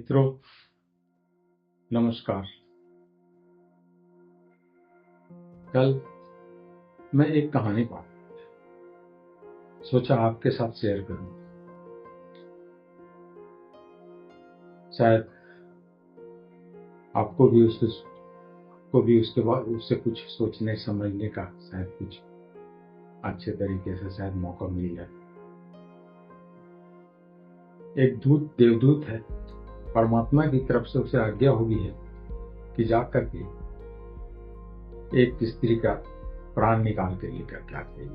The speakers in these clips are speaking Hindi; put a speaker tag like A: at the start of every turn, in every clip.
A: मित्रों, नमस्कार। कल मैं एक कहानी पढ़ा, सोचा आपके साथ शेयर करूं। शायद आपको भी उसके बाद उससे कुछ सोचने समझने का शायद कुछ अच्छे तरीके से शायद मौका मिल जाए। एक देवदूत है, परमात्मा की तरफ से उसे आज्ञा हुई है कि जाकर के एक स्त्री का प्राण निकाल के लेकर के आते हैं।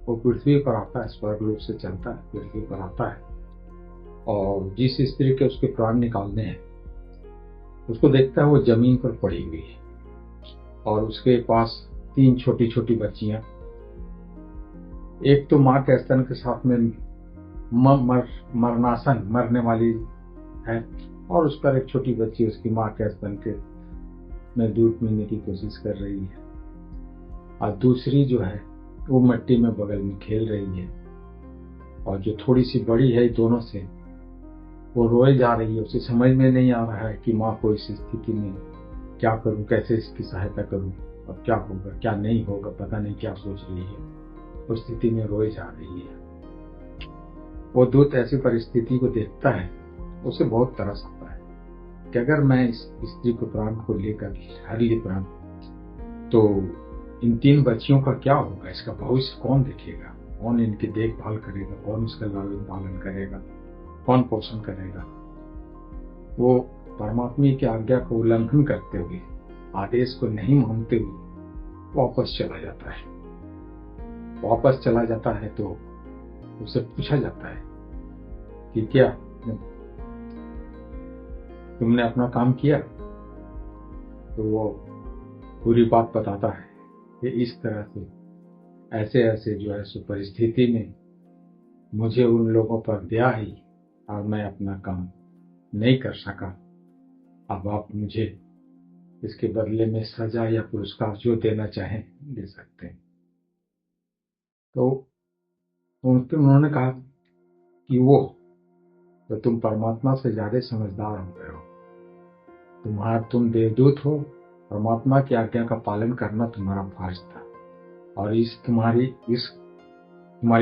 A: वो पृथ्वी पर आता है, स्वर्ग लोक से चलता है, पृथ्वी पर आता है और जिस स्त्री के उसके प्राण निकालने हैं उसको देखता है वो जमीन पर पड़ी हुई है और उसके पास 3 छोटी छोटी बच्चियां, एक तो माँ के स्तन के साथ में मरनासन मरने वाली है और उस पर एक छोटी बच्ची उसकी माँ के स्तन के में दूध पीने की कोशिश कर रही है और दूसरी जो है वो मिट्टी में बगल में खेल रही है और जो थोड़ी सी बड़ी है दोनों से वो रोए जा रही है। उसे समझ में नहीं आ रहा है कि माँ को इस स्थिति में क्या करूं, कैसे इसकी सहायता करूं और क्या होगा क्या नहीं होगा, पता नहीं क्या सोच रही है। उस स्थिति में रोए जा रही है। वो दूत ऐसी परिस्थिति को देखता है, उसे बहुत तरस आता है कि अगर मैं इस स्त्री को प्राण को लेकर हर लिए प्राण तो इन 3 बच्चियों का क्या होगा, इसका भविष्य कौन देखेगा, कौन इनकी देखभाल करेगा, कौन इसका लालन पालन करेगा, कौन पोषण करेगा। वो परमात्मा की आज्ञा को उल्लंघन करते हुए, आदेश को नहीं मानते हुए वापस चला जाता है तो उसे पूछा जाता है कि क्या तुमने अपना काम किया। तो वो पूरी बात बताता है कि इस तरह से ऐसे जो है सो परिस्थिति में मुझे उन लोगों पर दया ही और मैं अपना काम नहीं कर सका। अब आप मुझे इसके बदले में सजा या पुरस्कार जो देना चाहें दे सकते हैं। तो उन्होंने कहा कि तो तुम परमात्मा से ज्यादा समझदार हो गए हो, तुम देवदूत हो, परमात्मा की आज्ञा का पालन करना तुम्हारा फर्ज था और तुम्हारी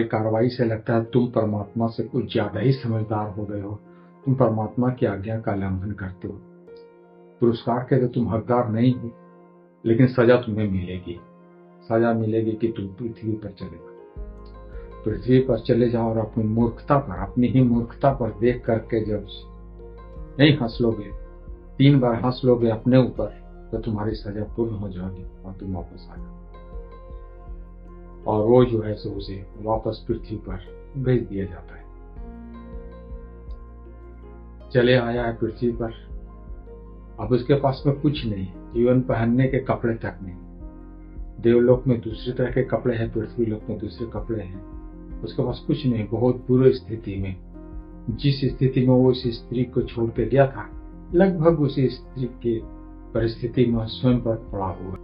A: कार्रवाई से लगता है तुम परमात्मा से कुछ ज्यादा ही समझदार हो गए हो। तुम परमात्मा की आज्ञा का उल्लंघन करते हो। पुरस्कार के तो तुम हकदार नहीं हो, लेकिन सजा तुम्हें मिलेगी। सजा मिलेगी कि तुम पृथ्वी पर चले जाओ और अपनी ही मूर्खता पर देख करके जब नहीं हंस लोगे, 3 बार हंस लोगे अपने ऊपर, तो तुम्हारी सजा पूर्ण हो जाएगी और तुम वापस आ जाओ। और वो जो है सो उसे वापस पृथ्वी पर भेज दिया जाता है। चले आया है पृथ्वी पर। अब उसके पास में कुछ नहीं, जीवन पहनने के कपड़े तक नहीं। देवलोक में दूसरी तरह के कपड़े हैं, पृथ्वी लोक में दूसरे कपड़े हैं। उसके पास कुछ नहीं। बहुत बुरी स्थिति में, जिस स्थिति में वो इस स्त्री को छोड़ के गया था, लगभग उसी स्त्री की परिस्थिति में स्वयं पर पड़ा हुआ।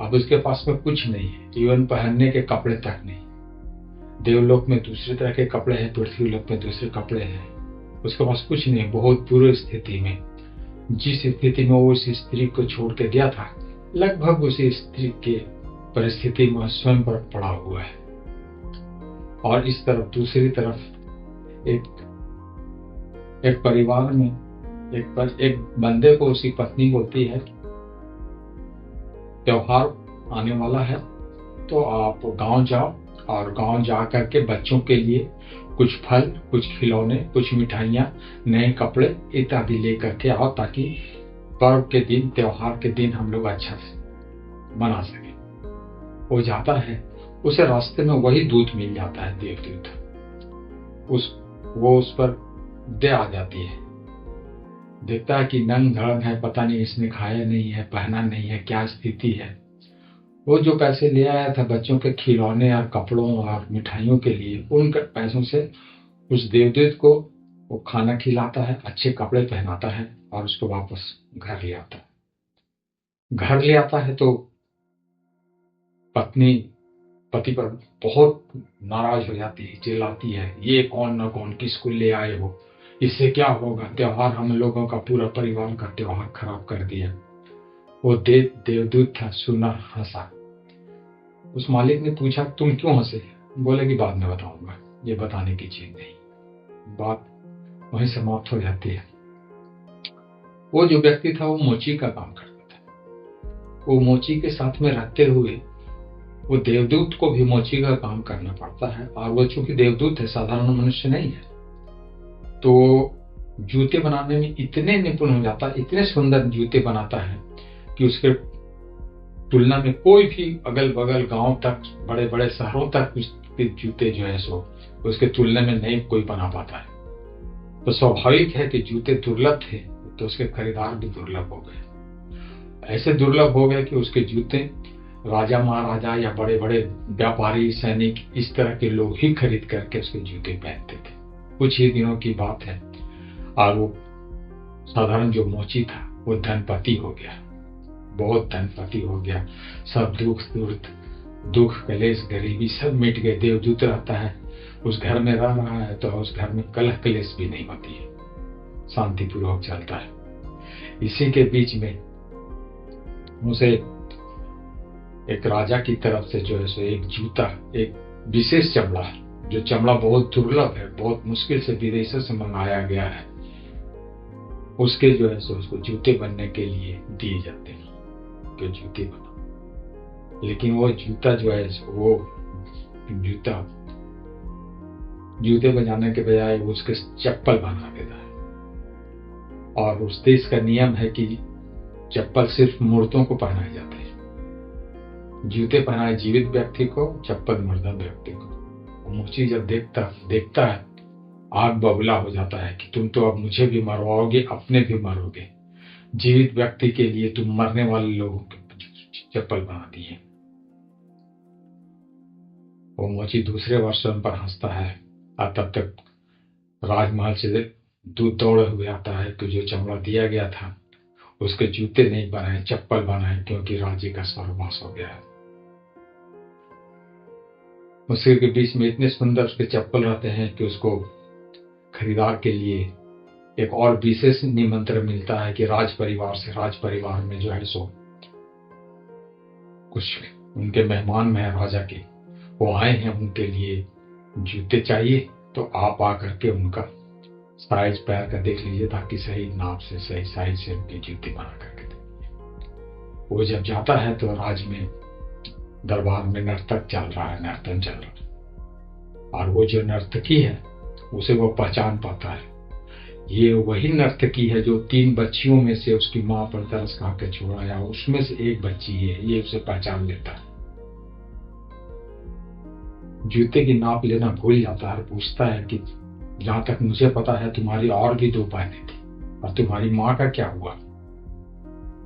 A: अब उसके पास में कुछ नहीं है, जीवन पहनने के कपड़े तक नहीं। देवलोक में दूसरे तरह के कपड़े हैं, पृथ्वी लोक में दूसरे कपड़े हैं। उसके पास कुछ नहीं। बहुत बुरी स्थिति में, जिस स्थिति में वो इस स्त्री को छोड़ के गया था, लगभग उसी स्त्री के परिस्थिति में स्वयं पर पड़ा हुआ है। और इस तरफ दूसरी तरफ एक परिवार में एक बंदे को उसकी पत्नी बोलती है, त्योहार आने वाला है तो आप गांव जाओ और गांव जा करके बच्चों के लिए कुछ फल, कुछ खिलौने, कुछ मिठाइयाँ, नए कपड़े इत्यादि लेकर के आओ, ताकि पर्व के दिन, त्योहार के दिन हम लोग अच्छा से मना सके। वो जाता है, उसे रास्ते में वही दूत मिल जाता है, देवदूत। वो उस पर दया आ जाती है। देखता है कि नंग धड़ंग है, पता नहीं इसने खाया नहीं है, पहना नहीं है, क्या स्थिति है। वो जो पैसे ले आया था बच्चों के खिलौने और कपड़ों और मिठाइयों के लिए, उन पैसों से उस देवदूत को वो खाना खिलाता है, अच्छे कपड़े पहनाता है और उसको वापस घर ले आता है। घर ले आता है तो पत्नी पति पर बहुत नाराज हो जाती है, चिल्लाती है, ये कौन न कौन, किसको ले आए हो, इससे क्या होगा, त्योहार हम लोगों का पूरा परिवार का त्योहार खराब कर दिया। वो देवदूत था, सुना, हंसा। उस मालिक ने पूछा तुम क्यों हंसे? बोले कि बाद में बताऊंगा, ये बताने की चीज नहीं। बात वहीं समाप्त हो जाती है। वो जो व्यक्ति था वो मोची का काम करता था। वो मोची के साथ में रहते हुए वो देवदूत को भी मोची का काम करना पड़ता है, और वो चूंकि देवदूत है, साधारण मनुष्य नहीं है, तो जूते बनाने में इतने निपुण हो जाता है, इतने सुंदर जूते बनाता है कि उसके तुलना में कोई भी अगल बगल गांव तक, बड़े बड़े शहरों तक उसके जूते जो है सो उसके तुलना में नहीं कोई बना पाता है। तो स्वाभाविक है कि जूते दुर्लभ थे, तो उसके खरीदार भी दुर्लभ हो गए। ऐसे दुर्लभ हो गए कि उसके जूते राजा महाराजा या बड़े बड़े व्यापारी, सैनिक, इस तरह के लोग ही खरीद करके उसके जूते पहनते थे। कुछ ही दिनों की बात है, और वो साधारण जो मोची था वो धनपति हो गया, बहुत धनपति हो गया। सब दुख कलेश गरीबी सब मिट गए। देवदूत रहता है, उस घर में रह रहा है, तो उस घर में कलह कलेश भी नहीं होती है, शांतिपूर्वक चलता है। इसी के बीच में उसे एक राजा की तरफ से जो है सो एक जूता, एक विशेष चमड़ा, जो चमड़ा बहुत दुर्लभ है, बहुत मुश्किल से विदेशों से मंगाया गया है, उसके जो है सो उसको जूते बनने के लिए दिए जाते हैं कि जूते बना। लेकिन वो जूता जो है वो जूते बजाने के बजाय वो उसके चप्पल बना देता है। और उस देश का नियम है कि चप्पल सिर्फ मूर्तों को पहनाए जाते हैं। जूते पहनाए जीवित व्यक्ति को, चप्पल मुर्दा व्यक्ति को। मोची जब देखता है, आग बबूला हो जाता है कि तुम तो अब मुझे भी मरवाओगे, अपने भी मरोगे। जीवित व्यक्ति के लिए तुम मरने वाले लोगों के चप्पल बना दिए। वो मोची दूसरे वर्ष पर हंसता है, और तब तक राजमहल से दूध दौड़े हुए आता है कि जो चमड़ा दिया गया था उसके जूते नहीं बनाए, चप्पल बनाए, क्योंकि राज्य का सर्वनाश हो गया है। उसी के बीच में इतने सुंदर उसके चप्पल रहते हैं कि उसको खरीदार के लिए एक और विशेष निमंत्रण मिलता है कि राज परिवार में जो है सो कुछ उनके मेहमान में है राजा के, वो आए हैं, उनके लिए जूते चाहिए, तो आप आकर के उनका साइज पैर का देख लीजिए, ताकि सही नाप से, सही साइज से उनके जूते बना करके दें। वो जब जाता है तो राज में दरबार में नर्तन चल रहा है, और वो जो नर्तकी है उसे वो पहचान पाता है। ये वही नर्तकी है जो 3 बच्चियों में से उसकी माँ पर तरस खा के छुड़ाया, उसमें से एक बच्ची है, ये उसे पहचान लेता है। जूते की नाप लेना भूल जाता है, पूछता है कि जहां तक मुझे पता है तुम्हारी और भी 2 बहनें थी, और तुम्हारी माँ का क्या हुआ?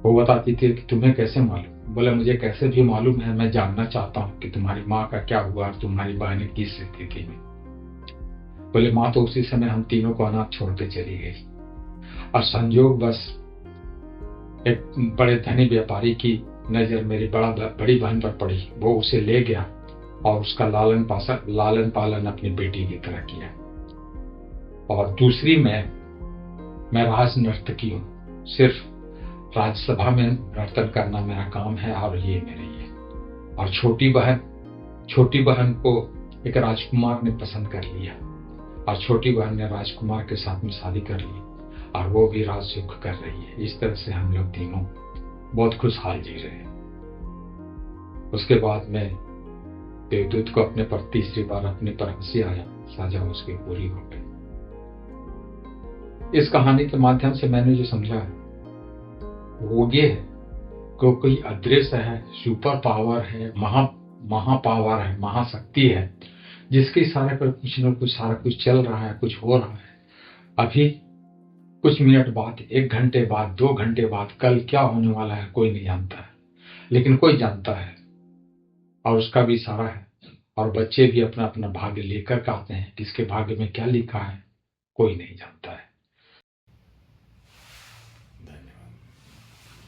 A: वो बताती थी कि तुम्हें कैसे मालूम? बोले मुझे कैसे भी मालूम है, मैं जानना चाहता हूँ कि तुम्हारी माँ का क्या हुआ और तुम्हारी बहनें किस स्थिति में। बोले माँ तो उसी समय हम तीनों को अनाथ छोड़ के चली गई, और संजोग बस एक बड़े धनी व्यापारी की नजर मेरी बड़ी बहन पर पड़ी, वो उसे ले गया और उसका लालन पालन अपनी बेटी की तरह किया। और दूसरी मैं राज नर्तकी हूँ, सिर्फ राज्यसभा में नर्तन करना मेरा काम है, और ये मेरी है। और छोटी बहन को एक राजकुमार ने पसंद कर लिया, और छोटी बहन ने राजकुमार के साथ में शादी कर ली, और वो भी राज सुख कर रही है। इस तरह से हम लोग तीनों बहुत खुशहाल जी रहे हैं। उसके बाद में देवदूत को अपने पर तीसरी बार अपने पर हंसी आया, साजा उसकी पूरी हो गई। इस कहानी के माध्यम से मैंने जो समझा है वो ये है कि कोई अदृश्य है, सुपर पावर है, महापावर है, महाशक्ति है, जिसके इशारे पर कुछ न कुछ सारा कुछ चल रहा है, कुछ हो रहा है। अभी कुछ मिनट बाद, 1 घंटे बाद, 2 घंटे बाद, कल क्या होने वाला है कोई नहीं जानता है, लेकिन कोई जानता है और उसका भी इशारा है। और बच्चे भी अपना अपना भाग्य लेकर के आते हैं, किसके भाग्य में क्या लिखा है कोई नहीं जानता है।